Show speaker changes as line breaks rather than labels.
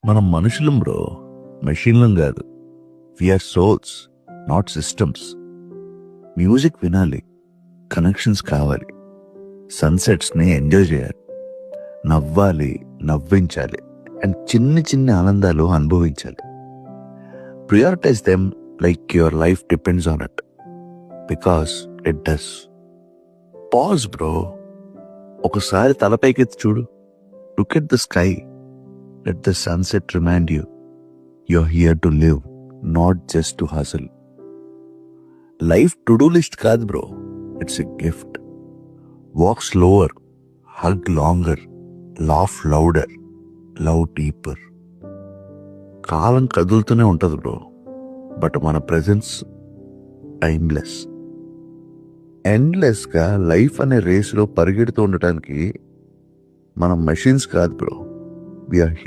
మనం మనుషులం బ్రో, మెషిన్లం కాదు. We are souls, not systems. Music వినాలి, కనెక్షన్స్ కావాలి, సన్సెట్స్ని ఎంజాయ్ చేయాలి, నవ్వాలి, నవ్వించాలి, అండ్ చిన్ని చిన్ని ఆనందాలు అనుభవించాలి. Prioritize them like your life depends on it, because it does. Pause bro, ఒకసారి తలపైకెత్తి చూడు. Look at the sky. Let the sunset remind you you're here to live, not just to hustle. Life to-do list కాదు bro, it's a gift. Walk slower, hug longer, laugh louder, love deeper. కాలం కదులుతూనే ఉంటుంది bro, but మన presence timeless. ఎండ్లెస్గా life అనే రేస్లో పరిగెడుతూ ఉండటానికి మనం మెషిన్స్ కాదు బ్రో, వీఆర్ హ్యూమన్.